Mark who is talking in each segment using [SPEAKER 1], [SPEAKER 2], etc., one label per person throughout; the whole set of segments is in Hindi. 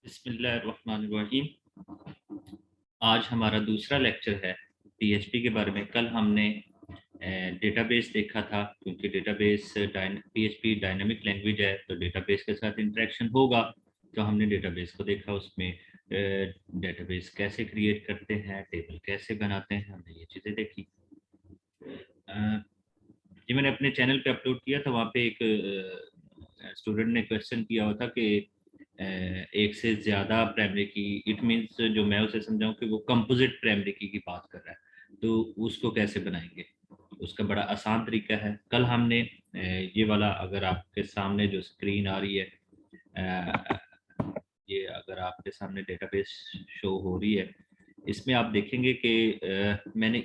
[SPEAKER 1] बिस्मिल्लाहिर्रहमानिर्रहीम। आज हमारा दूसरा लेक्चर है पीएचपी के बारे में। कल हमने डेटाबेस देखा था, क्योंकि डेटाबेस पीएचपी डायनामिक लैंग्वेज है तो डेटाबेस के साथ इंटरेक्शन होगा। तो हमने डेटाबेस को देखा, उसमें डेटाबेस कैसे क्रिएट करते हैं, टेबल कैसे बनाते हैं, हमने ये चीज़ें देखी। ये मैंने अपने चैनल पे अपलोड किया था। वहाँ पे एक स्टूडेंट ने क्वेश्चन किया हुआ था कि एक से ज़्यादा प्राइमरी की, इट मीन्स जो मैं उसे समझाऊं कि वो कंपोजिट प्राइमरी की बात कर रहा है, तो उसको कैसे बनाएंगे। उसका बड़ा आसान तरीका है। कल हमने ये वाला, अगर आपके सामने जो स्क्रीन आ रही है, ये अगर आपके सामने डेटाबेस शो हो रही है, इसमें आप देखेंगे कि मैंने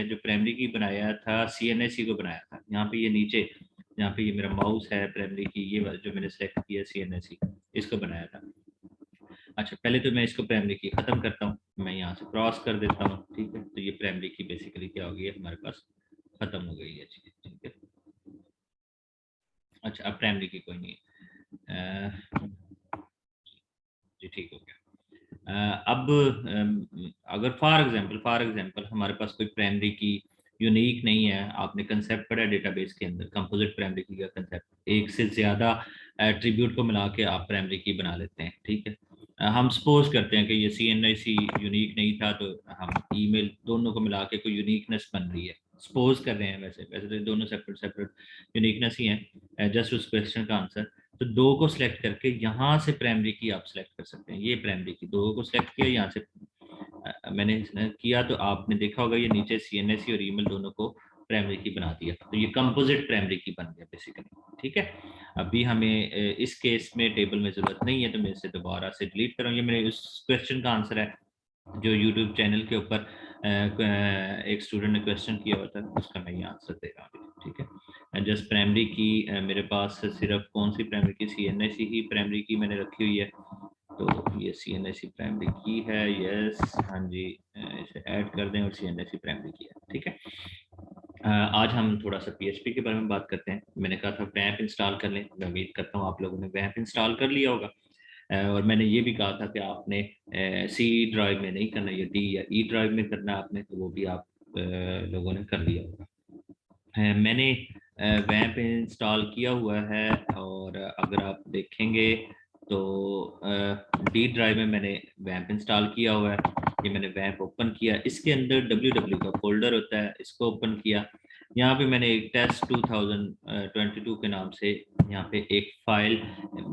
[SPEAKER 1] जो प्राइमरी की बनाया था, सीएनएसई को बनाया था। यहाँ पे ये नीचे, यहाँ पे ये मेरा माउस है, प्राइमरी की ये वाला जो मैंने सेलेक्ट किया सीएनएसई, इसको बनाया था। अच्छा, पहले तो मैं इसको प्राइमरी की ख़त्म करता हूँ, मैं यहाँ से क्रॉस कर देता हूँ। ठीक है, तो ये प्राइमरी की बेसिकली क्या हो गई है, हमारे पास ख़त्म हो गई है चीज़। ठीक है, अच्छा अब प्राइमरी की कोई नहीं है। जी ठीक हो गया। अब अगर फॉर एग्जांपल हमारे पास कोई प्राइमरी की यूनिक नहीं है, आपने कंसेप्ट पढ़ा है डेटाबेस के अंदर, कंपोजिट प्राइमरी की का कंसेप्ट, एक से ज़्यादा एट्रीब्यूट को मिला के आप प्राइमरी की बना लेते हैं। ठीक है, हम सपोज करते हैं कि ये सीएनआईसी यूनिक नहीं था, तो हम ईमेल दोनों को मिला के कोई यूनिकनेस बन रही है, सपोज कर रहे हैं। वैसे वैसे तो दोनों सेपरेट सेपरेट यूनिकनेस ही हैं, जस्ट उस क्वेश्चन का आंसर। तो दो को सिलेक्ट करके यहाँ से प्राइमरी की आप सिलेक्ट कर सकते हैं। ये प्राइमरी की दो को सिलेक्ट किया, यहाँ से मैंने किया, तो आपने देखा होगा ये नीचे सीएनएसई और ईमेल दोनों को प्राइमरी की बना दिया, तो ये कंपोजिट प्राइमरी की बन गया बेसिकली। ठीक है, अभी हमें इस केस में टेबल में जरूरत नहीं है, तो मैं इसे दोबारा से डिलीट करूँगी। मेरे उस क्वेश्चन का आंसर है जो यूट्यूब चैनल के ऊपर एक स्टूडेंट ने क्वेश्चन किया हुआ था, उसका मैं ये आंसर दे रहा हूँ। ठीक है, जस्ट प्राइमरी की मेरे पास सिर्फ कौन सी प्राइमरी की, सीएनएसई ही प्राइमरी की मैंने रखी हुई है। तो ये सीएनएसई प्राइमरी की है, यस हाँ जी, इसे ऐड कर दें और सीएनएसई प्राइमरी की है। ठीक है, आज हम थोड़ा सा पीएचपी के बारे में बात करते हैं। मैंने कहा था वैम्प इंस्टॉल कर लें, मैं उम्मीद करता हूँ आप लोगों ने वैम्प इंस्टॉल कर लिया होगा। और मैंने ये भी कहा था कि आपने सी ड्राइव में नहीं करना, या डी या ई ड्राइव में करना आपने, तो वो भी आप लोगों ने कर लिया होगा। मैंने वैम्प इंस्टॉल किया हुआ है, और अगर आप देखेंगे तो डी ड्राइव में मैंने वैम्प इंस्टॉल किया हुआ है। ये मैंने वैम्प ओपन किया, इसके अंदर www का फोल्डर होता है, इसको ओपन किया। यहाँ पे मैंने एक टेस्ट 2022 के नाम से यहाँ पे एक फाइल,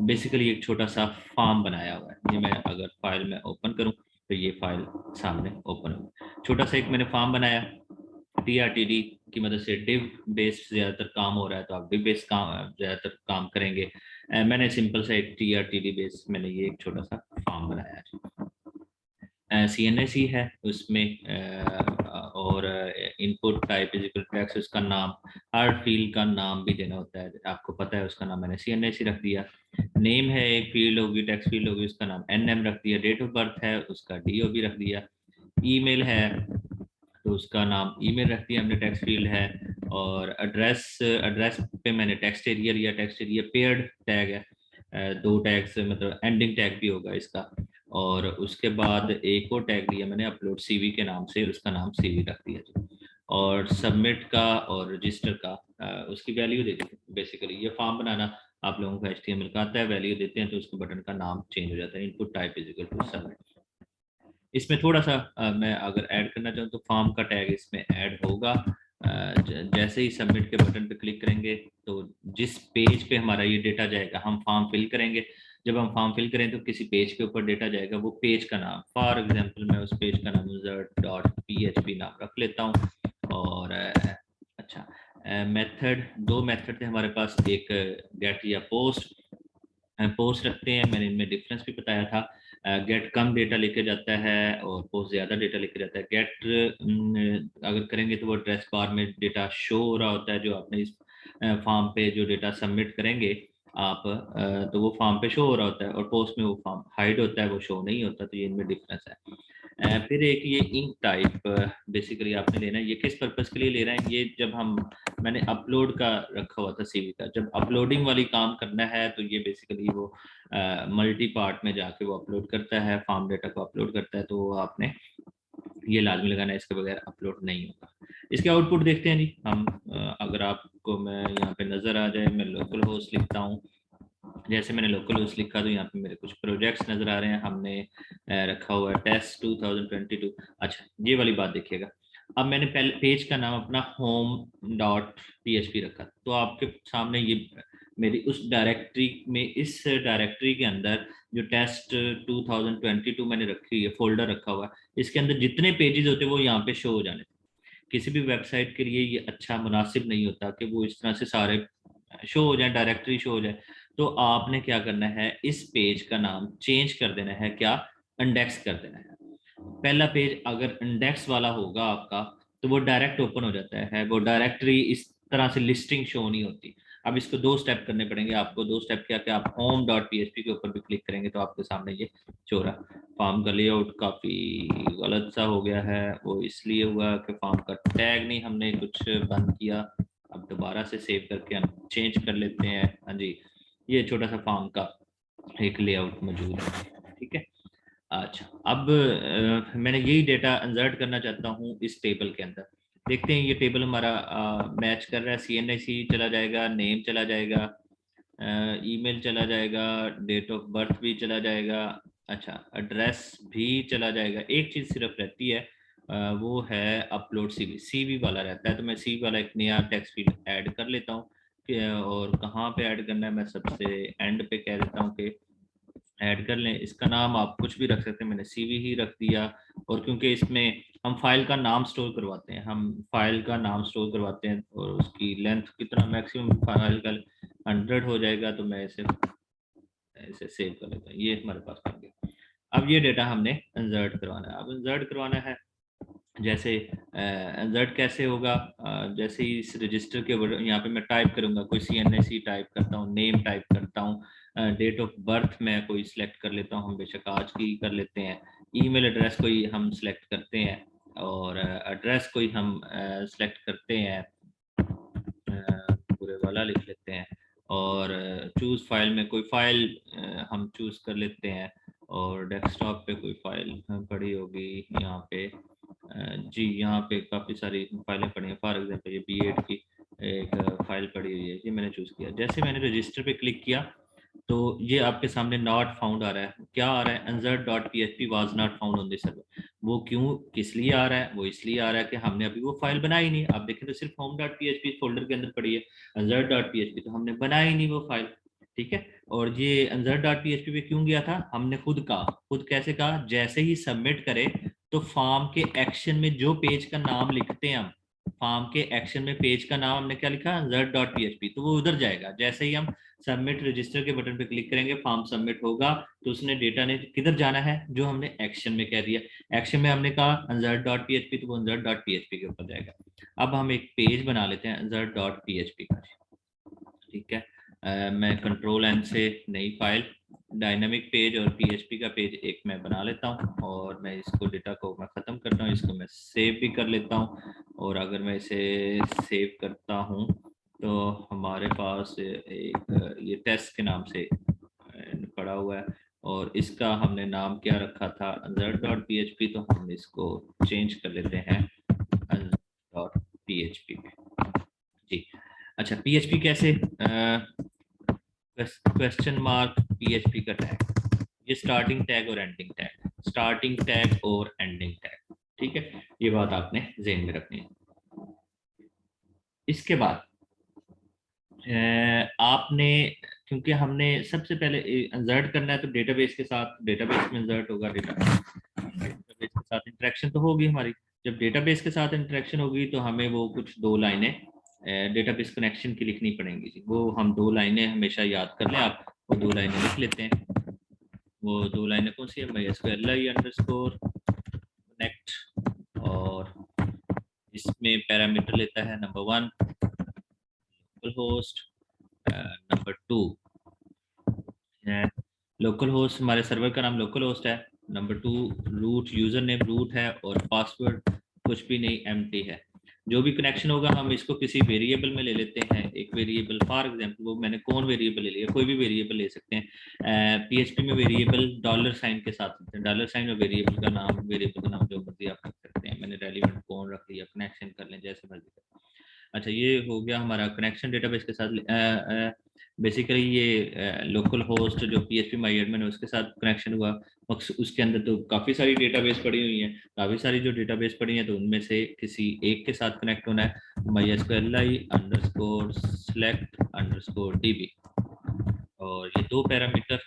[SPEAKER 1] बेसिकली एक छोटा सा फॉर्म बनाया हुआ है। ये मैं अगर फाइल में ओपन करूँ तो ये फाइल सामने ओपन हो, छोटा सा एक मैंने फॉर्म बनाया। टीआरटीडी की मदद से डिव बेस ज़्यादातर काम हो रहा है, तो आप डिव बेस काम ज़्यादातर काम करेंगे। मैंने सिंपल सा एक टीआरटीडी बेस, मैंने ये एक छोटा सा फॉर्म बनाया है। सीएनएसई है उसमें, और input type is equal to text, उसका नाम, हर फील्ड का नाम भी देना होता है, आपको पता है। उसका नाम मैंने सीएनएसई रख दिया। नेम है, एक फील्ड होगी, टेक्स्ट फील्ड होगी, उसका नाम एनएम रख दिया। डेट ऑफ बर्थ है, उसका डीओबी रख दिया। ईमेल है तो उसका नाम ईमेल रख दिया हमने, टेक्स्ट फील्ड है। और एड्रेस, एड्रेस पे मैंने टेक्स्ट एरिया लिया, टेक्स्ट एरिया पेयर्ड टैग है, दो टैग्स, मतलब एंडिंग टैग भी होगा इसका। और उसके बाद एक और टैग लिया मैंने अपलोड सीवी के नाम से, उसका नाम सीवी रख दिया जी। और सबमिट का और रजिस्टर का उसकी वैल्यू दे दी। बेसिकली ये फॉर्म बनाना आप लोगों को एचटीएमएल का आता है, वैल्यू देते हैं तो उसके बटन का नाम चेंज हो जाता है, input type is equal to submit. इसमें थोड़ा सा मैं अगर ऐड करना चाहूँ तो फॉर्म का टैग इसमें ऐड होगा। जैसे ही सबमिट के बटन पे क्लिक करेंगे तो जिस पेज पे हमारा ये डेटा जाएगा, हम फॉर्म फिल करेंगे। जब हम फॉर्म फिल करें तो किसी पेज के ऊपर डेटा जाएगा, वो पेज का नाम, फॉर एग्जांपल मैं उस पेज का नाम zert.php नाम रख लेता हूँ। और अच्छा, मेथड, दो मेथड थे हमारे पास, एक गेट या पोस्ट। पोस्ट रखते हैं, मैंने इनमें डिफरेंस भी बताया था। गेट कम डेटा लेके जाता है और पोस्ट ज़्यादा डेटा लेके जाता है। गेट अगर करेंगे तो वो एड्रेस बार में डेटा शो हो रहा होता है, जो आपने इस फॉर्म पे जो डेटा सबमिट करेंगे आप, तो वो फॉर्म पे शो हो रहा होता है। और पोस्ट में वो फॉर्म हाइड होता है, वो शो नहीं होता। तो ये इनमें डिफरेंस है। फिर एक ये इंक टाइप बेसिकली आपने लेना है। ये किस पर्पस के लिए ले रहे हैं, ये जब हम मैंने अपलोड का रखा हुआ था सीवी का, जब अपलोडिंग वाली काम करना है तो ये बेसिकली वो मल्टी पार्ट में जाके वो अपलोड करता है, फार्म डेटा को अपलोड करता है, तो आपने ये लाजमी लगाना है, इसके बगैर अपलोड नहीं होगा। इसके आउटपुट देखते हैं जी हम। अगर आपको मैं यहाँ पे नज़र आ जाए, मैं लोकल होस्ट लिखता हूँ। जैसे मैंने लोकल होस्ट लिखा तो यहाँ पे मेरे कुछ प्रोजेक्ट्स नज़र आ रहे हैं। हमने रखा हुआ है टेस्ट 2022। अच्छा, ये वाली बात देखिएगा। अब मैंने पहले पेज का नाम अपना home.php रखा, तो आपके सामने ये मेरी उस डायरेक्टरी में, इस डायरेक्टरी के अंदर जो टेस्ट 2022 मैंने रखी है, फोल्डर रखा हुआ है, इसके अंदर जितने पेजेस होते हैं वो यहाँ पे शो हो जाने थे। किसी भी वेबसाइट के लिए ये अच्छा मुनासिब नहीं होता कि वो इस तरह से सारे शो हो जाए, डायरेक्टरी शो हो जाए। तो आपने क्या करना है, इस पेज का नाम चेंज कर देना है, क्या, इंडेक्स कर देना है। पहला पेज अगर इंडेक्स वाला होगा आपका तो वो डायरेक्ट ओपन हो जाता है, वो डायरेक्टरी इस तरह से लिस्टिंग शो नहीं होती। अब इसको दो स्टेप करने पड़ेंगे आपको। दो स्टेप क्या, कि आप home.php के ऊपर भी क्लिक करेंगे तो आपके सामने ये शो रहा। फॉर्म का लेआउट काफ़ी गलत सा हो गया है, वो इसलिए हुआ कि फॉर्म का टैग नहीं हमने कुछ बंद किया। अब दोबारा से सेव करके हम चेंज कर लेते हैं। हाँ जी, ये छोटा सा फॉर्म का एक लेआउट मौजूद है, ठीक है। अच्छा, अब मैंने यही डेटा इंसर्ट करना चाहता हूँ इस टेबल के अंदर। देखते हैं ये टेबल हमारा मैच कर रहा है। CNIC चला जाएगा, नेम चला जाएगा, ईमेल चला जाएगा, डेट ऑफ बर्थ भी चला जाएगा। अच्छा, एड्रेस भी चला जाएगा। एक चीज़ सिर्फ रहती है, वो है अपलोड सीवी वाला रहता है। तो मैं सीवी वाला एक नया टेक्स्ट फील्ड ऐड कर लेता हूँ और कहाँ पे ऐड करना है, मैं सबसे एंड पे कह देता हूँ कि ऐड कर लें। इसका नाम आप कुछ भी रख सकते हैं, मैंने सीवी ही रख दिया। और क्योंकि इसमें हम फाइल का नाम स्टोर करवाते हैं, हम फाइल का नाम स्टोर करवाते हैं और उसकी लेंथ कितना, मैक्सिमम फाइल का 100 हो जाएगा, तो मैं इसे ऐसे सेव कर लेता हूँ। ये हमारे पास बन गया। अब ये डेटा हमने इंसर्ट करवाना है। अब इंसर्ट करवाना है, जैसे इंसर्ट कैसे होगा, जैसे ही इस रजिस्टर के यहाँ पे मैं टाइप करूंगा, कोई CNIC टाइप करता हूँ, नेम टाइप करता हूँ, डेट ऑफ बर्थ मैं कोई सिलेक्ट कर लेता हूँ, हम बेशक आज की कर लेते हैं। ईमेल एड्रेस कोई हम सिलेक्ट करते हैं और एड्रेस कोई हम सिलेक्ट करते हैं, पूरे वाला लिख लेते हैं। और चूज़ फाइल में कोई फाइल हम चूज़ कर लेते हैं और डेस्कटॉप पे कोई फाइल पड़ी होगी यहाँ पे। जी, यहाँ पे काफ़ी सारी फाइलें पड़ी हैं। फॉर एग्जांपल ये B8 की एक फाइल पड़ी हुई है, ये मैंने चूज़ किया। जैसे मैंने रजिस्टर पे क्लिक किया तो ये आपके सामने नॉट फाउंड आ रहा है। क्या आ रहा है, insert.php was not found on this server. वो क्यों, किस लिए आ रहा है, वो इसलिए आ रहा है कि हमने अभी वो फाइल बनाई नहीं। आप देखें तो सिर्फ home.php फोल्डर के अंदर पड़ी है, insert.php तो हमने बनाई नहीं वो फाइल, ठीक है। और ये insert.php पे क्यों गया था, हमने खुद कहा, खुद कैसे कहा, जैसे ही सबमिट करे तो फॉर्म के एक्शन में जो पेज का नाम लिखते हैं हम, फॉर्म के एक्शन में पेज का नाम हमने क्या लिखा, insert.php, तो वो उधर जाएगा। जैसे ही हम सबमिट रजिस्टर के बटन पे क्लिक करेंगे, फॉर्म सबमिट होगा, तो उसने डेटा ने किधर जाना है, जो हमने एक्शन में कह दिया। एक्शन में हमने कहा insert.php, तो वो insert.php के ऊपर जाएगा। अब हम एक पेज बना लेते हैं insert.php का, ठीक है। मैं कंट्रोल N से नई फाइल, डायनामिक पेज और PHP का पेज एक मैं बना लेता हूँ और मैं इसको डेटा को मैं ख़त्म करता हूँ, इसको मैं सेव भी कर लेता हूँ। और अगर मैं इसे सेव करता हूँ तो हमारे पास एक ये टेस्ट के नाम से पड़ा हुआ है और इसका हमने नाम क्या रखा था, insert.php, तो हम इसको चेंज कर लेते हैं insert.php में जी। अच्छा, PHP कैसे, क्वेश्चन मार्क PHP का टैग, ये स्टार्टिंग टैग और एंडिंग टैग, स्टार्टिंग टैग और एंडिंग टैग, ठीक है। ये बात आपने ज़हन में रखनी है। इसके बाद आपने, क्योंकि हमने सबसे पहले इंसर्ट करना है तो डेटाबेस के साथ, डेटाबेस में इंसर्ट होगा, डेटाबेस के साथ इंटरेक्शन तो होगी हमारी। जब डेटाबेस के साथ इंटरेक्शन होगी तो हमें वो कुछ दो लाइनें डेटाबेस कनेक्शन की लिखनी पड़ेंगी जी। वो हम दो लाइनें हमेशा याद कर लें आप, वो दो लाइनें लिख लेते हैं। वो दो लाइनें कौन सी है, MySQLi_connect, और इसमें पैरामीटर लेता है number 1 local host, number 2 local host, हमारे सर्वर का नाम लोकल होस्ट है, number 2 root user name root है और पासवर्ड कुछ भी नहीं एम्प्टी है। जो भी कनेक्शन होगा हम इसको किसी वेरिएबल में ले लेते हैं, एक वेरिएबल फॉर एग्जांपल वो मैंने कौन वेरिएबल ले लिया, कोई भी वेरिएबल ले सकते हैं। पीएचपी में वेरिएबल डॉलर साइन के साथ होते हैं, डॉलर साइन और वेरिएबल का नाम जो मर्जी आप रख सकते हैं। मैंने रेलिवेंट कौन रख लिया, कनेक्शन कर लें जैसे मर्जी कर। अच्छा ये हो गया हमारा कनेक्शन डेटाबेस के साथ। बेसिकली ये लोकल होस्ट जो PHP माई एडमिन है उसके साथ कनेक्शन हुआ। उसके अंदर तो काफ़ी सारी डेटाबेस पड़ी हुई हैं, काफ़ी सारी जो डेटाबेस पड़ी हैं तो उनमें से किसी एक के साथ कनेक्ट होना है। MySQLi_select_db और ये 2 पैरामीटर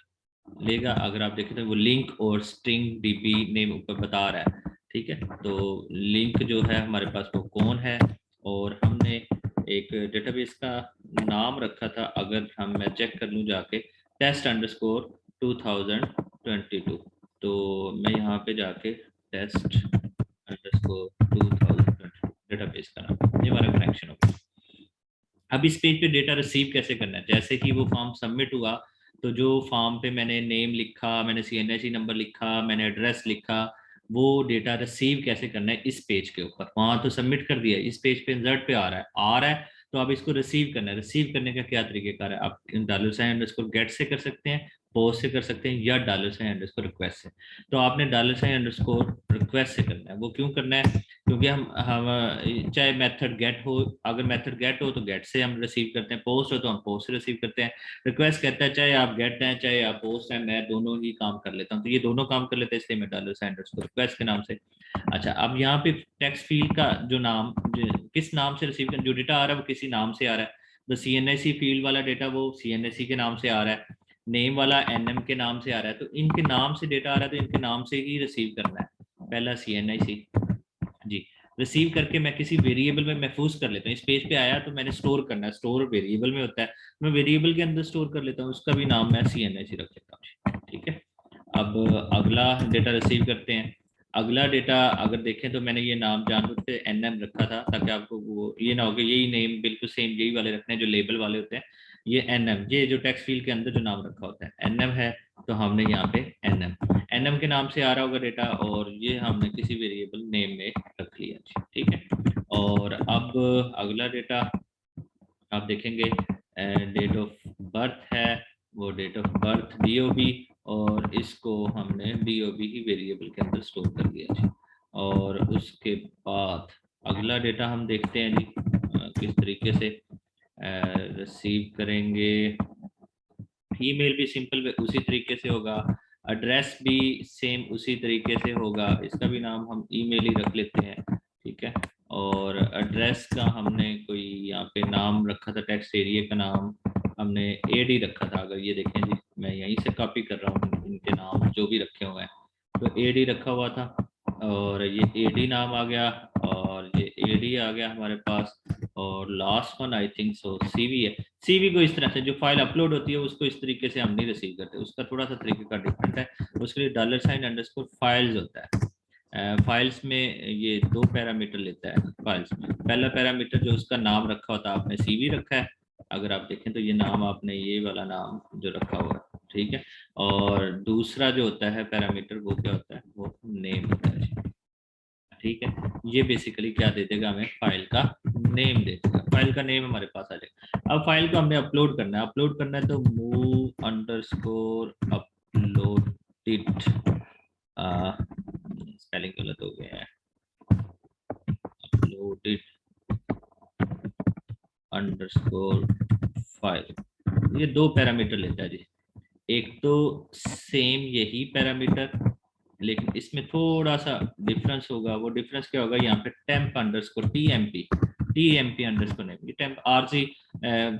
[SPEAKER 1] लेगा। अगर आप देखें तो वो लिंक और स्ट्रिंग डीबी नेम ऊपर बता रहा है, ठीक है। तो लिंक जो है हमारे पास वो कौन है और हमने एक डेटाबेस का नाम रखा था, अगर मैं चेक कर लूँ जाके test_2022। तो मैं यहाँ पे जाके test_2022 डेटाबेस का नाम, ये हमारा कनेक्शन होगा। अब इस पेज पे डेटा रिसीव कैसे करना है, जैसे ही वो फॉर्म सबमिट हुआ तो जो फॉर्म पे मैंने नेम लिखा, मैंने CNIC नंबर लिखा, मैंने एड्रेस लिखा, वो डेटा रिसीव कैसे करना है इस पेज के ऊपर। वहां तो सबमिट कर दिया, इस पेज पे इंसर्ट पे आ रहा है तो अब इसको रिसीव करना है। रिसीव करने का क्या तरीकेकार है, आप $_गेट से कर सकते हैं, पोस्ट से कर सकते हैं, या $_रिक्वेस्ट से। तो आपने $_रिक्वेस्ट से करना है। वो क्यों करना है, क्योंकि हम चाहे मेथड गेट हो, अगर मेथड गेट हो तो गेट से हम रिसीव करते हैं, पोस्ट हो तो हम पोस्ट से रिसीव करते हैं। रिक्वेस्ट कहता है चाहे आप गेट हैं चाहे आप पोस्ट हैं, मैं दोनों ही काम कर लेता हूँ। तो ये दोनों काम कर लेते हैं, इसलिए मैं $_रिक्वेस्ट के नाम से। अच्छा अब यहाँ पे टेक्स्ट फील्ड का जो नाम किस नाम से रिसीव कर, जो डेटा आ रहा है वो किसी नाम से आ रहा है। तो CNIC फील्ड वाला डेटा वो CNIC के नाम से आ रहा है, नेम वाला NM के नाम से आ रहा है। तो इनके नाम से डेटा आ रहा है तो इनके नाम से ही रिसीव करना है। पहला CNIC जी, रिसीव करके मैं किसी वेरिएबल में महफूज कर लेता हूँ। इस पेज पे आया तो मैंने स्टोर करना है, स्टोर वेरिएबल में होता है, मैं वेरिएबल के अंदर स्टोर कर लेता हूँ, उसका भी नाम मैं CNIC रख लेता हूँ, ठीक है। अब अगला डेटा रिसीव करते हैं। अगला डेटा अगर देखें तो मैंने ये नाम जानबूझ के NM रखा था ताकि आपको वो ये ना हो कि यही नेम बिल्कुल सेम यही वाले रखने हैं जो लेबल वाले होते हैं। ये NM, ये जो टेक्स्ट फील्ड के अंदर जो नाम रखा होता है NM है, तो हमने यहाँ पे NM के नाम से आ रहा होगा डेटा, और ये हमने किसी वेरिएबल नेम में रख लिया, ठीक है। और अब अगला डेटा आप देखेंगे डेट ऑफ बर्थ है, वो डेट ऑफ बर्थ DOB, और इसको हमने DOB ही वेरिएबल के अंदर स्टोर कर दिया जी। और उसके बाद अगला डेटा हम देखते हैं जी किस तरीके से रिसीव करेंगे। ईमेल भी सिंपल उसी तरीके से होगा, एड्रेस भी सेम उसी तरीके से होगा, इसका भी नाम हम ईमेल ही रख लेते हैं, ठीक है। और एड्रेस का हमने कोई यहाँ पे नाम रखा था, टेक्स्ट एरिया का नाम हमने AD रखा था। अगर ये देखें जी, मैं यहीं से कॉपी कर रहा हूँ इनके नाम जो भी रखे हुए हैं, तो AD रखा हुआ था और ये AD नाम आ गया और ये AD आ गया हमारे पास। और last one I think so CV है। CV को इस तरह से जो फाइल अपलोड होती है उसको इस तरीके से हम नहीं रिसीव करते, उसका थोड़ा सा तरीके का डिफरेंट है। उसके लिए $_फाइल्स होता है। फाइल्स में ये 2 पैरामीटर लेता है फाइल्स में। पहला पैरामीटर जो उसका नाम रखा होता है, आपने CV रखा है, अगर आप देखें तो ये नाम आपने ये वाला नाम जो रखा हुआ है, ठीक है। और दूसरा जो होता है पैरामीटर वो क्या होता है, वो नेम होता है, ठीक है। ये बेसिकली क्या दे देगा, हमें फाइल का नेम दे देगा, फाइल का नेम हमारे पास आ जाएगा। अब फाइल को हमने अपलोड करना है, तो move_uploaded स्पेलिंग गलत हो गया है, uploaded_file। ये 2 पैरामीटर लेता है जी। एक तो सेम यही पैरामीटर, लेकिन इसमें थोड़ा सा डिफरेंस होगा। वो डिफरेंस क्या होगा, यहाँ पे TMP underscore name, temp RG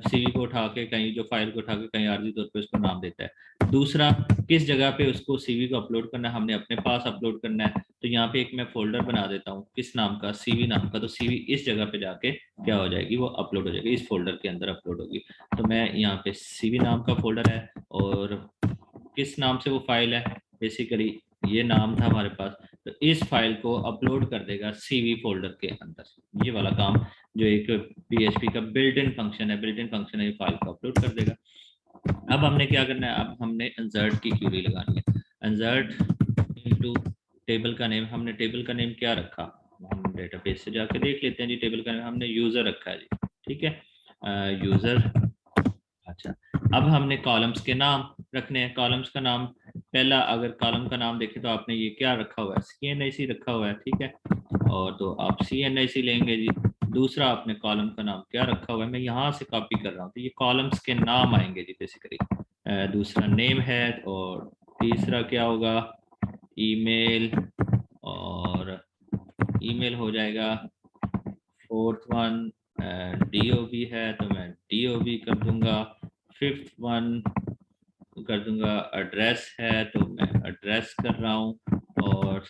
[SPEAKER 1] CV को उठा के कहीं, जो फाइल को उठा के कहीं RG तौर पे उसको नाम देता है। दूसरा किस जगह पे उसको CV को अपलोड करना है, हमने अपने पास अपलोड करना है, तो यहाँ पे एक मैं फोल्डर बना देता हूँ किस नाम का, CV नाम का। तो CV इस जगह पे जाके क्या हो जाएगी, वो अपलोड हो जाएगी, इस फोल्डर के अंदर अपलोड होगी। तो मैं यहाँ पे CV नाम का फोल्डर है, और किस नाम से वो फाइल है, बेसिकली ये नाम था हमारे पास, तो इस फाइल को अपलोड कर देगा CV फोल्डर के अंदर। ये वाला काम जो एक PHP का बिल्ट इन फंक्शन है, ये फाइल को अपलोड कर देगा। अब हमने क्या करना है, अब हमने इंसर्ट की क्यूरी लगानी है। इंसर्ट इनटू टेबल का नेम, हमने टेबल का नेम क्या रखा, हम डेटाबेस से जाके देख लेते हैं जी। टेबल का नेम हमने यूजर रखा है जी, ठीक है, यूजर। अच्छा, अब हमने कॉलम्स के नाम रखने हैं। कॉलम्स का नाम, पहला अगर कॉलम का नाम देखें तो आपने ये क्या रखा हुआ है, CNIC रखा हुआ है, ठीक है, और तो आप CNIC लेंगे जी। दूसरा आपने कॉलम का नाम क्या रखा हुआ है, मैं यहाँ से कॉपी कर रहा हूँ, तो ये कॉलम्स के नाम आएंगे जी बेसिकली। दूसरा नेम है, और तीसरा क्या होगा, ईमेल, और ईमेल हो जाएगा। फोर्थ वन DOB है, तो मैं DOB कर दूंगा। फिफ्थ वन कर दूंगा, एड्रेस है तो मैं एड्रेस कर रहा हूँ। और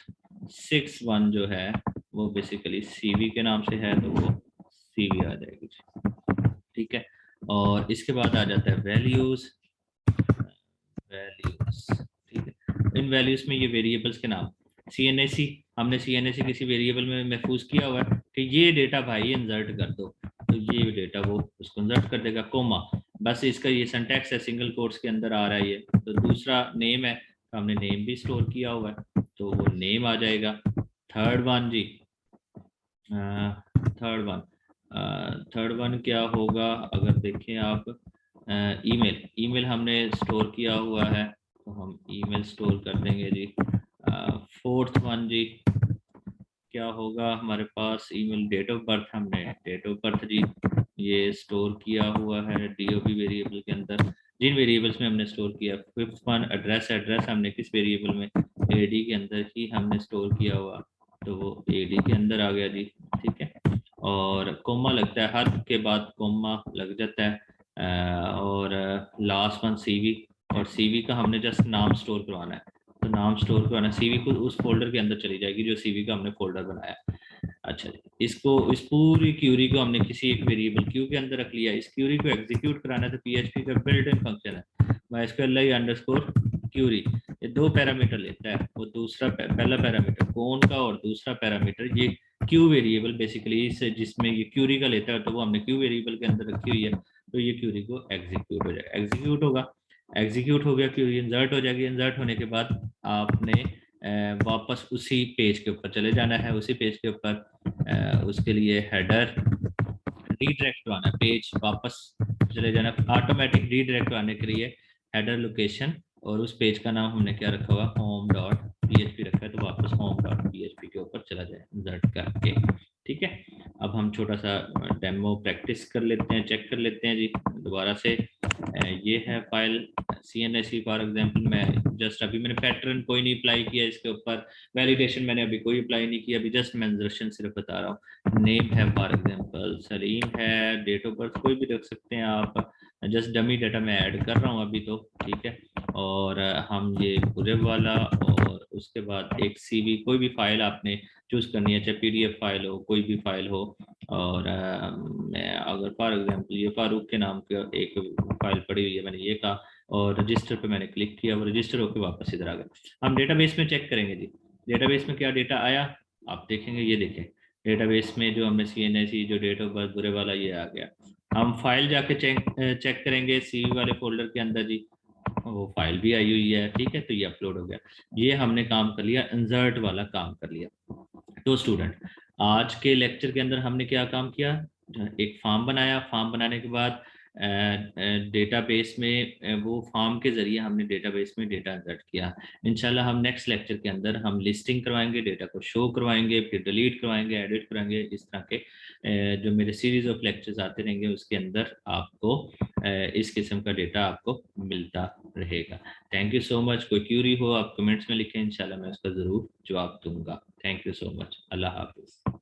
[SPEAKER 1] सिक्स वन जो है वो बेसिकली CV के नाम से है, तो वो CV आ जाएगी, ठीक है। और इसके बाद आ जाता है वैल्यूज, वैल्यूज, ठीक है। इन वैल्यूज में ये वेरिएबल्स के नाम, CNAC, हमने CNAC किसी वेरिएबल में महफूज किया हुआ है कि ये डेटा भाई इंसर्ट कर दो, तो ये डेटा वो उसको इंसर्ट कर देगा। कोमा, बस इसका ये सिंटैक्स है, सिंगल कोट्स के अंदर आ रहा है ये। तो दूसरा नेम है, तो हमने नेम भी स्टोर किया हुआ है, तो वो नेम आ जाएगा। थर्ड वन जी, थर्ड वन क्या होगा, अगर देखें आप, ईमेल, ईमेल हमने स्टोर किया हुआ है, तो हम ईमेल स्टोर कर देंगे जी। फोर्थ वन जी क्या होगा हमारे पास, ईमेल। डेट ऑफ बर्थ, हमने डेट ऑफ बर्थ जी ये स्टोर किया हुआ है DOB वेरिएबल के अंदर, जिन वेरिएबल्स में हमने स्टोर किया। फिफ्थ वन एड्रेस, एड्रेस हमने किस वेरिएबल में, AD के अंदर ही हमने स्टोर किया हुआ, तो वो AD के अंदर आ गया जी, ठीक है। और कोमा लगता है, हर के बाद कोमा लग जाता है। और लास्ट वन CV, और CV का हमने जस्ट नाम स्टोर करवाना है, तो नाम स्टोर करवाना, CV को उस फोल्डर के अंदर चली जाएगी जो CV का हमने फोल्डर बनाया। अच्छा जी, इसको, इस पूरी क्यूरी को हमने किसी एक वेरिएबल क्यू के अंदर रख लिया। इस क्यूरी को एग्जीक्यूट कराना है, तो PHP का बिल्ट इन फंक्शन है mysqli क्यूरी, ये दो पैरामीटर लेता है। वो दूसरा पहला पैरामीटर कौन का, और दूसरा पैरामीटर ये क्यू वेरिएबल बेसिकली इस जिसमें ये क्यूरी का लेता है, तो वो हमने क्यू वेरिएबल के अंदर रखी हुई है, तो ये क्यूरी को एग्जीक्यूट हो जाएगा। एग्जीक्यूट होगा, एग्जीक्यूट हो गया, क्यूरी इंसर्ट हो जाएगी। इंसर्ट होने के बाद आपने वापस उसी पेज के ऊपर चले जाना है। उसी पेज के ऊपर उसके लिए हेडर रीडायरेक्ट आना, पेज वापस चले जाना, ऑटोमेटिक रीडायरेक्ट आने के लिए हेडर लोकेशन, और उस पेज का नाम हमने क्या रखा हुआ, home.php रखा है, तो वापस home.php के ऊपर चला जाए इंसर्ट करके, ठीक है। अब हम छोटा सा डेमो प्रैक्टिस कर लेते हैं, चेक कर लेते हैं जी दोबारा से। ये है फाइल CNAC फॉर एग्जांपल। मैं जस्ट अभी मैंने पैटर्न कोई नहीं अप्लाई किया इसके ऊपर, वैलिडेशन मैंने अभी कोई अप्लाई नहीं किया, अभी जस्ट मैं इंसर्शन सिर्फ बता रहा हूँ। नेम है फॉर एग्जांपल सलीम है, डेट ऑफ बर्थ कोई भी रख सकते हैं आप, जस्ट डमी डाटा मैं ऐड कर रहा हूँ अभी तो, ठीक है। और हम ये पूरे वाला, और उसके बाद एक CV, कोई भी फाइल आपने चूज करनी है, चाहे PDF फाइल हो, कोई भी फाइल हो। और मैं अगर फॉर एग्जांपल ये फारूक के नाम का एक फाइल पड़ी हुई है, मैंने ये कहा, और रजिस्टर पे मैंने क्लिक किया, वो रजिस्टर होकर वापस इधर आ गया। हम डेटाबेस में चेक करेंगे जी, डेटाबेस में क्या डेटा आया, आप देखेंगे, ये देखें डेटाबेस में जो हमने CNAC जो डेट ऑफ बर्थ बुरे वाला ये आ गया। हम फाइल जाके चेक करेंगे CV वाले फोल्डर के अंदर जी, वो फाइल भी आई हुई है, ठीक है, तो ये अपलोड हो गया। ये हमने काम कर लिया, इंसर्ट वाला काम कर लिया। तो स्टूडेंट, आज के लेक्चर के अंदर हमने क्या काम किया, एक फॉर्म बनाया। फॉर्म बनाने के बाद डेटाबेस में वो फॉर्म के जरिए हमने डेटाबेस में डेटा इंसर्ट किया। इंशाल्लाह हम नेक्स्ट लेक्चर के अंदर हम लिस्टिंग करवाएंगे, डेटा को शो करवाएंगे, फिर डिलीट करवाएंगे, एडिट कराएंगे। इस तरह के जो मेरे सीरीज ऑफ लेक्चर्स आते रहेंगे उसके अंदर आपको इस किस्म का डेटा आपको मिलता रहेगा। Thank you so much. कोई क्यूरी हो आप कमेंट्स में लिखें, इंशाल्लाह मैं उसका ज़रूर जवाब दूंगा। Thank you so much. अल्लाह हाफिज़।